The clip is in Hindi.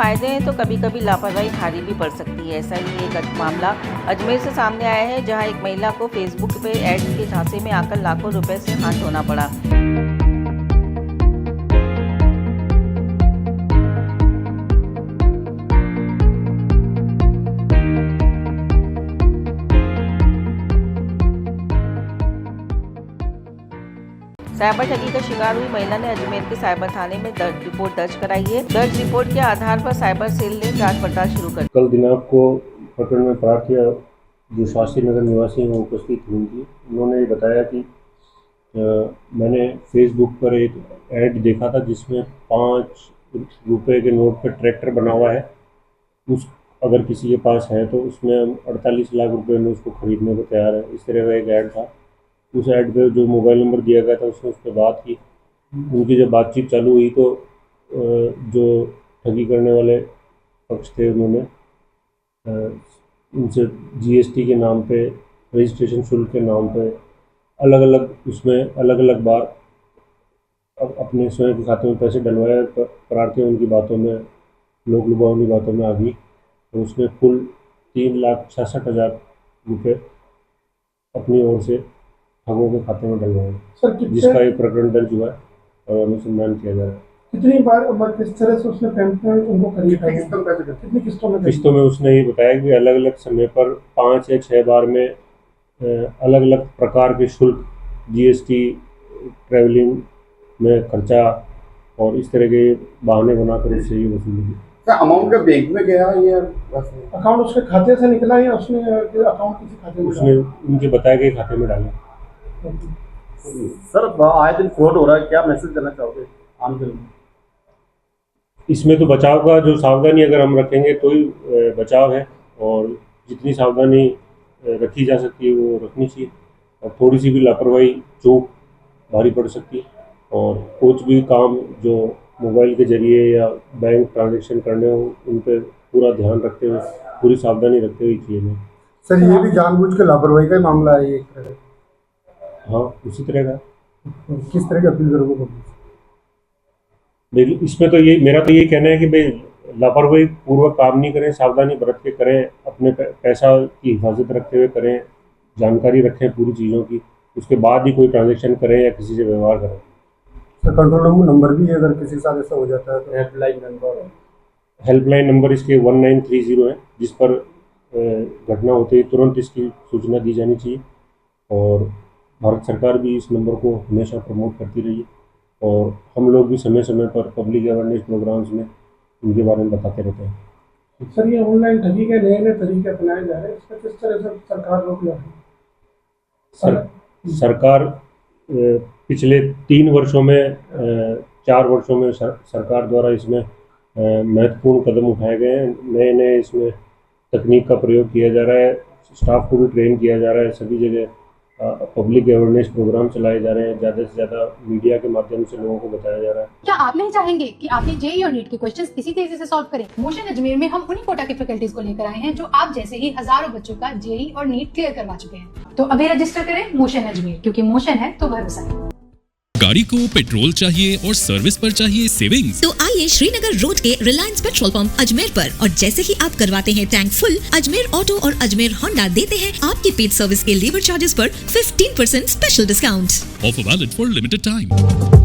फ़ायदे हैं तो कभी कभी लापरवाही भारी भी पड़ सकती है। ऐसा ही एक मामला अजमेर से सामने आया है, जहां एक महिला को फेसबुक पे एड्स के झांसे में आकर लाखों रुपए से हाथ धोना पड़ा। साइबर ठगी का शिकार हुई महिला ने अजमेर के साइबर थाने में रिपोर्ट दर्ज कराई है। दर्ज रिपोर्ट के आधार पर साइबर सेल ने जांच पड़ताल शुरू कर दी। कल दिनांक को प्रकरण में प्रार्थी जो शास्त्री नगर निवासी हैं वो उपस्थित हुई थी। उन्होंने ये बताया कि मैंने फेसबुक पर एक ऐड देखा था जिसमें 5 रुपए के नोट पर ट्रैक्टर बना हुआ है। उस अगर किसी के पास है तो उसमें हम 48 लाख रुपए में उसको खरीदने को तैयार है। इस तरह का एक ऐड था। उस ऐड पे जो मोबाइल नंबर दिया गया था उसने उस पर बात की। उनकी जब बातचीत चालू हुई तो जो ठगी करने वाले पक्ष थे उन्होंने उनसे जीएसटी के नाम पे, रजिस्ट्रेशन शुल्क के नाम पे अलग अलग बार अपने स्वयं के खाते में पैसे डलवाए। प्रार्थी उनकी बातों में, लोक लुभावनी उनकी बातों में आ गई तो उसने कुल 3,66,000 रुपये अपनी ओर से ठगों के खाते में डलवाए, जिसका एक प्रकरण दर्ज हुआ है और अनुसंधान किया जा रहा है। कितनी बार किस तरह से उसने पेमेंट उनको करी है? कितनी किस्तों में उसने ये बताया कि अलग अलग समय पर 5 या 6 बार में अलग अलग प्रकार के शुल्क, जीएसटी, ट्रैवलिंग में खर्चा और इस तरह के बहाने बनाकर उससे ये वसूली की। अमाउंट का बैंक में गया या अकाउंट उसके खाते से निकला या उसने अकाउंट किसी खाते में उसने उनके बताए गए खाते में डाला? सर आए दिन फ्रॉड हो रहा है, क्या मैसेज देना चाहोगे आम जनता को? इसमें तो बचाव का जो सावधानी अगर हम रखेंगे तो ही बचाव है, और जितनी सावधानी रखी जा सकती है वो रखनी चाहिए। और थोड़ी सी भी लापरवाही, चूक भारी पड़ सकती है। और कुछ भी काम जो मोबाइल के जरिए या बैंक ट्रांजैक्शन करने हो उन पर पूरा ध्यान रखते हुए, पूरी सावधानी रखते हुए किए जाए। सर ये भी जानबूझ के लापरवाही का मामला है एक तरह? हाँ, उसी तरह का। किस तरह की अपील करोगे? लेकिन इसमें तो ये मेरा तो ये कहना है कि भाई लापरवाही पूर्वक काम नहीं करें, सावधानी बरत के करें, अपने पैसा की हिफाजत रखते हुए करें, जानकारी रखें पूरी चीज़ों की, उसके बाद ही कोई ट्रांजैक्शन करें या किसी से व्यवहार करें। सर कंट्रोल रूम नंबर भी है अगर किसी के साथ ऐसा हो जाता है तो? हेल्पलाइन नंबर इसके 1930 है, जिस पर घटना होते ही तुरंत इसकी सूचना दी जानी चाहिए। और भारत सरकार भी इस नंबर को हमेशा प्रमोट करती रही है और हम लोग भी समय समय पर पब्लिक अवेयरनेस प्रोग्राम्स में इनके बारे में बताते रहते हैं। सर ये ऑनलाइन ठगी के नए नए तरीके अपनाए जा रहे हैं, इसका किस तरह से सरकार रोक रही है? सरकार पिछले 3 वर्षों में 4 वर्षों में सरकार द्वारा इसमें महत्वपूर्ण कदम उठाए गए हैं। नए नए इसमें तकनीक का प्रयोग किया जा रहा है, स्टाफ को भी ट्रेन किया जा रहा है, सभी जगह पब्लिक अवेयरनेस प्रोग्राम चलाए जा रहे हैं, ज़्यादा से ज़्यादा मीडिया के माध्यम से लोगों को बताया जा रहा है। क्या आप नहीं चाहेंगे कि आपने जेईई और नीट के क्वेश्चंस इसी तेजी से सॉल्व करें? मोशन अजमेर में हम उन्हीं कोटा के फैकल्टीज को लेकर आए हैं जो आप जैसे ही हजारों बच्चों का जेईई और नीट क्लियर करवा चुके हैं। तो अभी रजिस्टर करें मोशन अजमेर, क्योंकि मोशन है तो भरोसा है। गाड़ी को पेट्रोल चाहिए और सर्विस पर चाहिए सेविंग्स, तो आइए श्रीनगर रोड के रिलायंस पेट्रोल पंप अजमेर पर, और जैसे ही आप करवाते हैं टैंक फुल, अजमेर ऑटो और अजमेर होंडा देते हैं आपकी पेड सर्विस के लेबर चार्जेस पर 15% special discount. Offer valid for limited time.